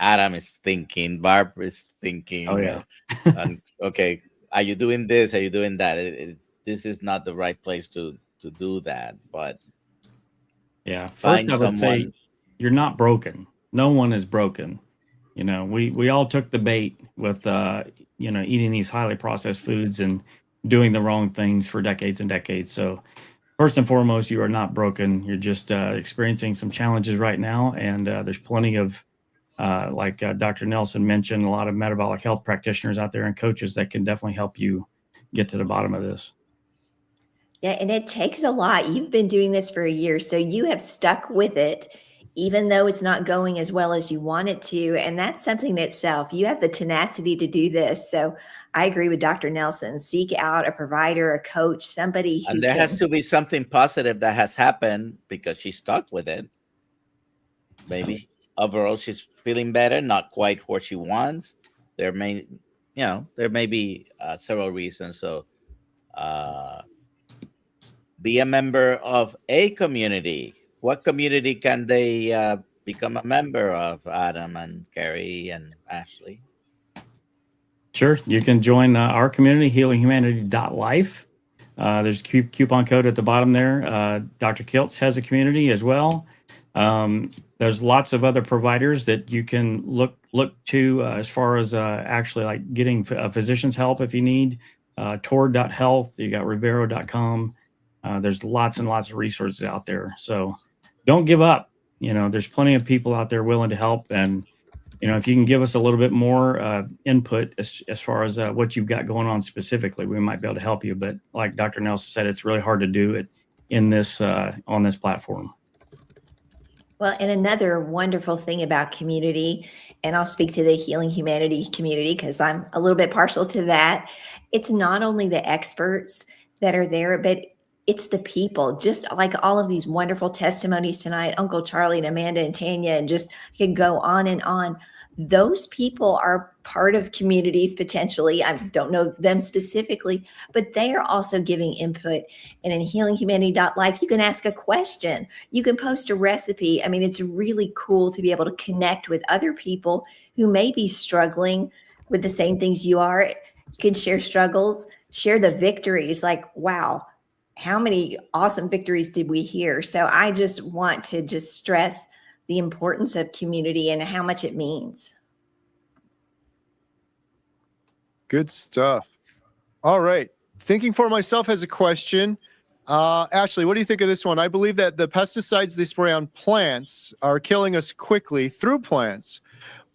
[SPEAKER 5] Adam is thinking, Barb is thinking.
[SPEAKER 2] Oh yeah.
[SPEAKER 5] And okay, are you doing this? Are you doing that? This is not the right place to do that. But
[SPEAKER 2] Yeah. First,
[SPEAKER 5] find
[SPEAKER 2] I would say
[SPEAKER 5] someone.
[SPEAKER 2] you're not broken. No one is broken. You know, we all took the bait with eating these highly processed foods and doing the wrong things for decades and decades. So first and foremost, you are not broken. You're just experiencing some challenges right now, and there's plenty of like Dr. Nelson mentioned, a lot of metabolic health practitioners out there and coaches that can definitely help you get to the bottom of this.
[SPEAKER 4] Yeah, and it takes a lot. You've been doing this for a year, so you have stuck with it, even though it's not going as well as you want it to. And that's something in itself. You have the tenacity to do this. So I agree with Dr. Nelson. Seek out a provider, a coach, somebody who
[SPEAKER 5] And there has to be something positive that has happened because she stuck with it. Maybe overall she's feeling better, not quite what she wants. There may be several reasons. So be a member of a community. What community can they become a member of, Adam and Carrie and Ashley?
[SPEAKER 2] Sure. You can join our community, healinghumanity.life. There's a coupon code at the bottom there. Dr. Kiltz has a community as well. There's lots of other providers that you can look to as far as actually like getting physician's help if you need. Tord.health, you got Rivero.com. There's lots and lots of resources out there. So don't give up. There's plenty of people out there willing to help. And, if you can give us a little bit more input as far as what you've got going on specifically, we might be able to help you. But like Dr. Nelson said, it's really hard to do it in this on this platform.
[SPEAKER 4] Well, and another wonderful thing about community, and I'll speak to the Healing Humanity community because I'm a little bit partial to that. It's not only the experts that are there, but it's the people, just like all of these wonderful testimonies tonight, Uncle Charlie and Amanda and Tanya, and just can go on and on. Those people are part of communities potentially. I don't know them specifically, but they are also giving input. And in healinghumanity.life, you can ask a question. You can post a recipe. I mean, it's really cool to be able to connect with other people who may be struggling with the same things you are. You can share struggles, share the victories. Like, wow, how many awesome victories did we hear? So I just want to just stress the importance of community and how much it means.
[SPEAKER 1] Good stuff. All right. Thinking for myself has a question. Ashley, what do you think of this one? I believe that the pesticides they spray on plants are killing us quickly through plants,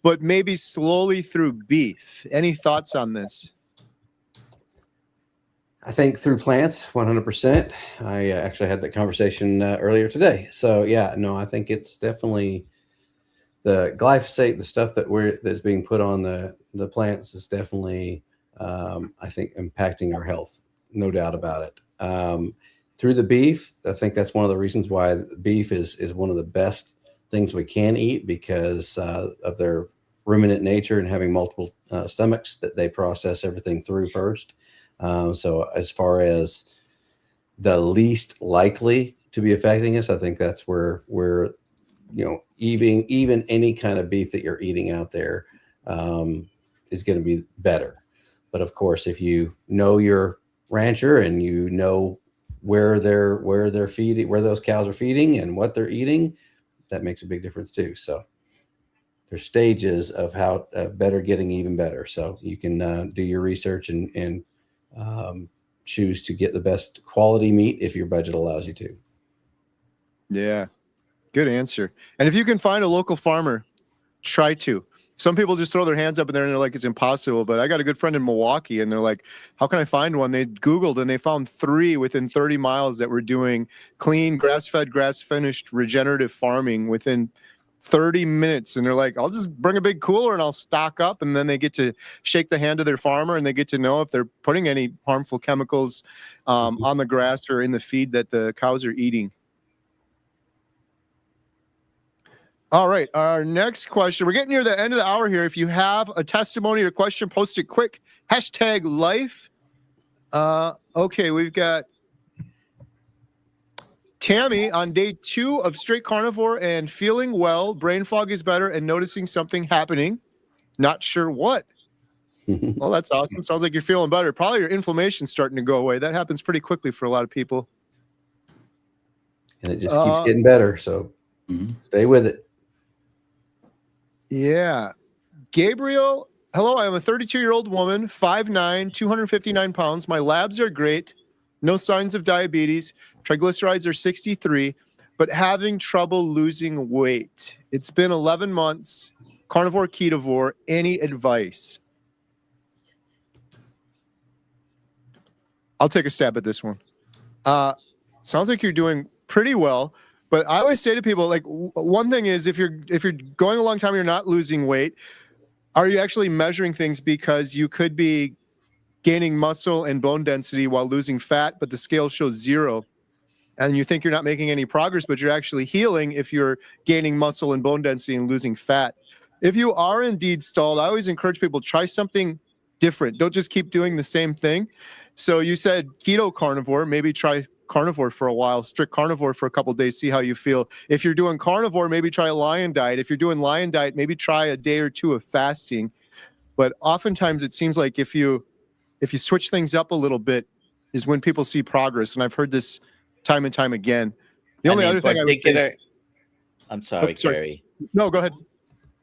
[SPEAKER 1] but maybe slowly through beef. Any thoughts on this?
[SPEAKER 3] I think through plants, 100%. I actually had that conversation earlier today. So yeah, no, I think it's definitely the glyphosate, the stuff that's being put on the plants is definitely, I think, impacting our health, no doubt about it. Through the beef, I think that's one of the reasons why beef is one of the best things we can eat because of their ruminant nature and having multiple stomachs that they process everything through first. So as far as the least likely to be affecting us, I think that's where we're, even any kind of beef that you're eating out there is going to be better. But of course, if you know your rancher and you know where they're feeding, where those cows are feeding and what they're eating, that makes a big difference too. So there's stages of how better getting even better. So you can do your research and choose to get the best quality meat if your budget allows you to.
[SPEAKER 1] Yeah, good answer. And if you can find a local farmer, try to. Some people just throw their hands up in there and they're like, it's impossible. But I got a good friend in Milwaukee and they're like, how can I find one? They Googled and they found 3 within 30 miles that were doing clean, grass-fed, grass-finished regenerative farming within 30 minutes. And they're like, I'll just bring a big cooler and I'll stock up. And then they get to shake the hand of their farmer and they get to know if they're putting any harmful chemicals on the grass or in the feed that the cows are eating. All right. Our next question. We're getting near the end of the hour here. If you have a testimony or question, post it quick. #life. Okay, we've got Tammy on day 2 of straight carnivore and feeling well. Brain fog is better and noticing something happening. Not sure what. Well, that's awesome. Sounds like you're feeling better. Probably your inflammation's starting to go away. That happens pretty quickly for a lot of people.
[SPEAKER 3] And it just keeps getting better. So stay with it.
[SPEAKER 1] Yeah. Gabriel, hello. I am a 32-year-old woman, 5'9", 259 pounds. My labs are great. No signs of diabetes. Triglycerides are 63, but having trouble losing weight. It's been 11 months. Carnivore, ketovore. Any advice? I'll take a stab at this one. Sounds like you're doing pretty well, but I always say to people, like, one thing is if you're going a long time, you're not losing weight. Are you actually measuring things? Because you could be gaining muscle and bone density while losing fat, but the scale shows 0. And you think you're not making any progress, but you're actually healing if you're gaining muscle and bone density and losing fat. If you are indeed stalled, I always encourage people, try something different. Don't just keep doing the same thing. So you said keto carnivore, maybe try carnivore for a while, strict carnivore for a couple of days, see how you feel. If you're doing carnivore, maybe try a lion diet. If you're doing lion diet, maybe try a day or 2 of fasting. But oftentimes it seems like if you switch things up a little bit is when people see progress. And I've heard this time and time again. The only other thing I would say,
[SPEAKER 5] I'm sorry, Gary.
[SPEAKER 1] No, go ahead.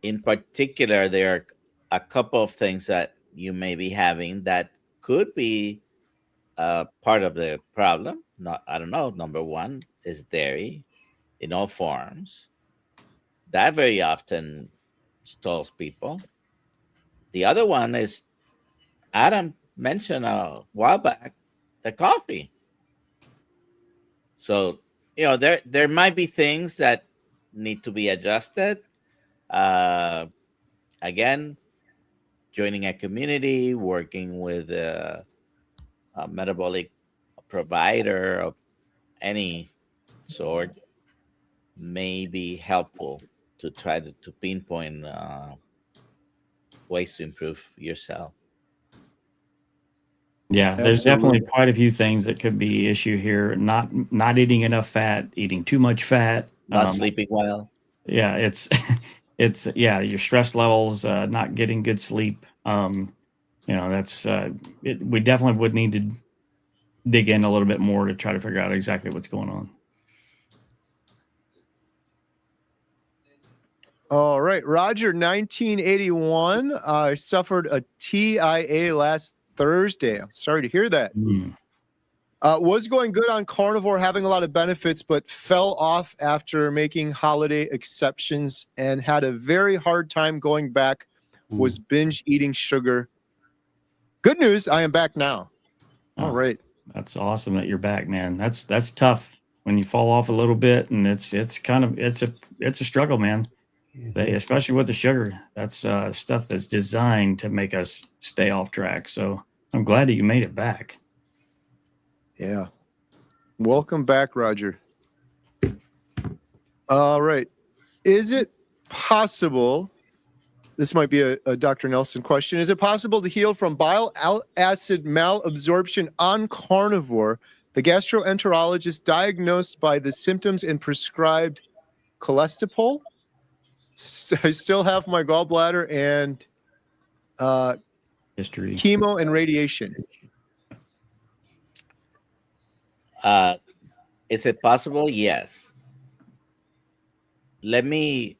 [SPEAKER 5] In particular, there are a couple of things that you may be having that could be part of the problem. I don't know. Number one is dairy in all forms. That very often stalls people. The other one is Adam mentioned a while back, the coffee. So, there might be things that need to be adjusted. Again, joining a community, working with a metabolic provider of any sort may be helpful to try to pinpoint ways to improve yourself.
[SPEAKER 2] Yeah, there's definitely quite a few things that could be issue here. Not eating enough fat, eating too much fat,
[SPEAKER 5] not sleeping well.
[SPEAKER 2] Yeah, it's your stress levels, not getting good sleep. That's we definitely would need to dig in a little bit more to try to figure out exactly what's going on.
[SPEAKER 1] All right, Roger, 1981. I suffered a TIA last Thursday. I'm sorry to hear that. Was going good on carnivore, having a lot of benefits, but fell off after making holiday exceptions and had a very hard time going back. Was binge eating sugar. Good news, I am back now. All right.
[SPEAKER 2] That's awesome that you're back, man. That's tough when you fall off a little bit, and it's a struggle, man. Especially with the sugar. That's stuff that's designed to make us stay off track. So I'm glad that you made it back.
[SPEAKER 1] Yeah. Welcome back, Roger. All right. Is it possible, this might be a Dr. Nelson question, is it possible to heal from bile acid malabsorption on carnivore? The gastroenterologist diagnosed by the symptoms and prescribed cholesterol. I still have my gallbladder and
[SPEAKER 2] history,
[SPEAKER 1] chemo and radiation.
[SPEAKER 5] Is it possible? Yes. Let me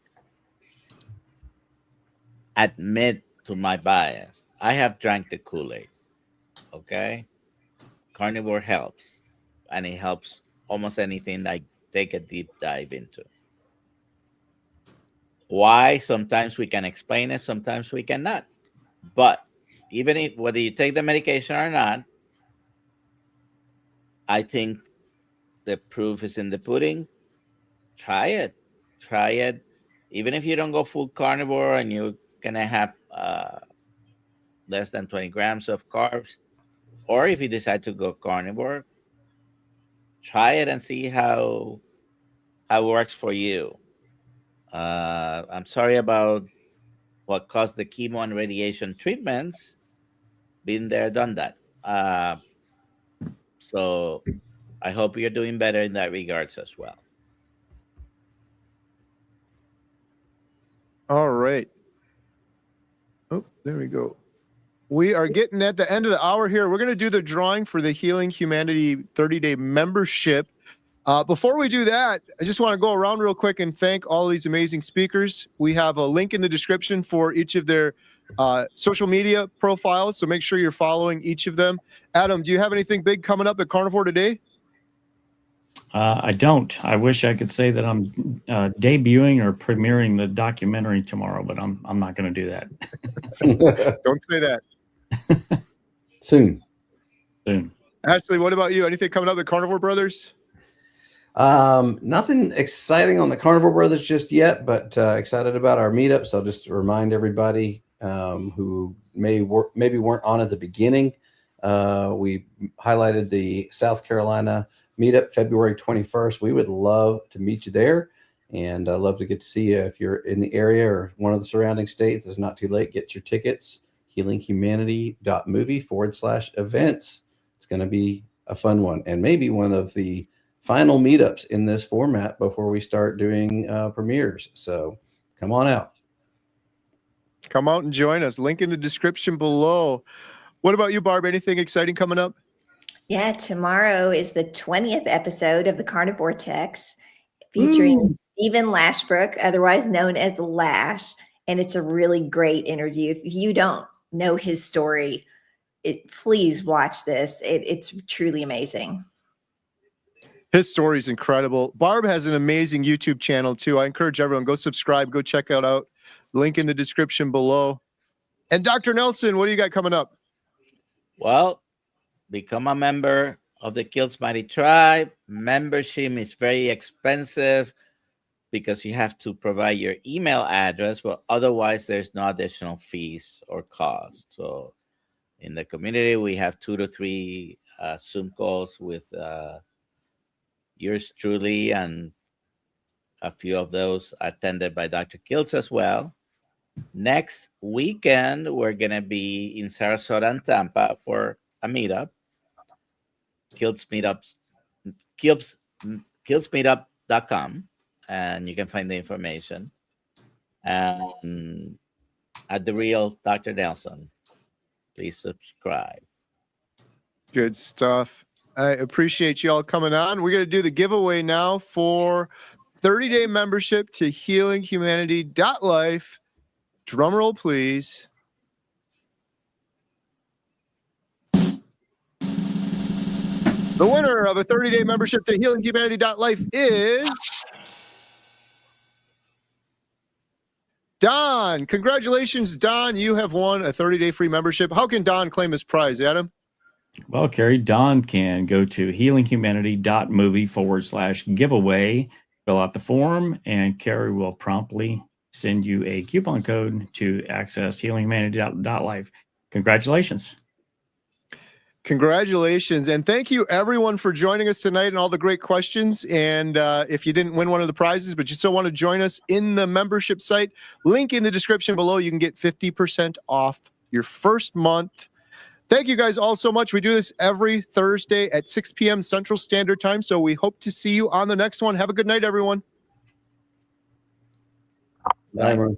[SPEAKER 5] admit to my bias. I have drank the Kool-Aid. Okay. Carnivore helps, and it helps almost anything I take a deep dive into. Why? Sometimes we can explain it, sometimes we cannot. But even if whether you take the medication or not, I think the proof is in the pudding. Try it. Even if you don't go full carnivore and you're gonna have less than 20 grams of carbs, or if you decide to go carnivore, try it and see how it works for you. I'm sorry about what caused the chemo and radiation treatments. Been there, done that. So I hope you're doing better in that regards as well.
[SPEAKER 1] All right. Oh, there we go. We are getting at the end of the hour here. We're going to do the drawing for the Healing Humanity 30-day membership. Before we do that, I just want to go around real quick and thank all these amazing speakers. We have a link in the description for each of their social media profiles, so make sure you're following each of them. Adam, do you have anything big coming up at Carnivore today?
[SPEAKER 2] I don't. I wish I could say that I'm debuting or premiering the documentary tomorrow, but I'm not going to do that.
[SPEAKER 1] Don't say that.
[SPEAKER 3] Soon.
[SPEAKER 1] Ashley, what about you? Anything coming up at Carnivore Brothers?
[SPEAKER 3] Nothing exciting on the Carnivore Brothers just yet, but excited about our meetup. So just to remind everybody who maybe weren't on at the beginning, we highlighted the South Carolina meetup February 21st. We would love to meet you there, and love to get to see you. If you're in the area or one of the surrounding states, it's not too late. Get your tickets, healinghumanity.movie/events. It's going to be a fun one, and maybe one of the final meetups in this format before we start doing premieres. So come on out.
[SPEAKER 1] Come out and join us. Link in the description below. What about you, Barb? Anything exciting coming up?
[SPEAKER 4] Yeah, tomorrow is the 20th episode of the Carnivore Text featuring Stephen Lashbrook, otherwise known as Lash. And it's a really great interview. If you don't know his story, please watch this. It's truly amazing.
[SPEAKER 1] His story is incredible. Barb has an amazing YouTube channel too. I encourage everyone, go subscribe, go check it out. Link in the description below. And Dr. Nelson, what do you got coming up?
[SPEAKER 5] Well, become a member of the Kills Mighty Tribe. Membership is very expensive because you have to provide your email address, but otherwise there's no additional fees or cost. So in the community, we have 2 to 3 Zoom calls with yours truly, and a few of those attended by Dr. Kills as well. Next weekend, we're going to be in Sarasota and Tampa for a meetup. Killsmeetup.com, and you can find the information. And at The Real Dr. Nelson, please subscribe.
[SPEAKER 1] Good stuff. I appreciate you all coming on. We're going to do the giveaway now for 30-day membership to healinghumanity.life. Drum roll, please. The winner of a 30-day membership to healinghumanity.life is Don. Congratulations, Don. You have won a 30-day free membership. How can Don claim his prize, Adam?
[SPEAKER 2] Well, Carrie, Don can go to healinghumanity.movie/giveaway, fill out the form, and Carrie will promptly send you a coupon code to access healinghumanity.life. Congratulations.
[SPEAKER 1] Congratulations. And thank you, everyone, for joining us tonight and all the great questions. And if you didn't win one of the prizes, but you still want to join us in the membership site, link in the description below. You can get 50% off your first month. Thank you guys all so much. We do this every Thursday at 6 p.m. Central Standard Time. So we hope to see you on the next one. Have a good night, everyone.
[SPEAKER 3] Bye, everyone.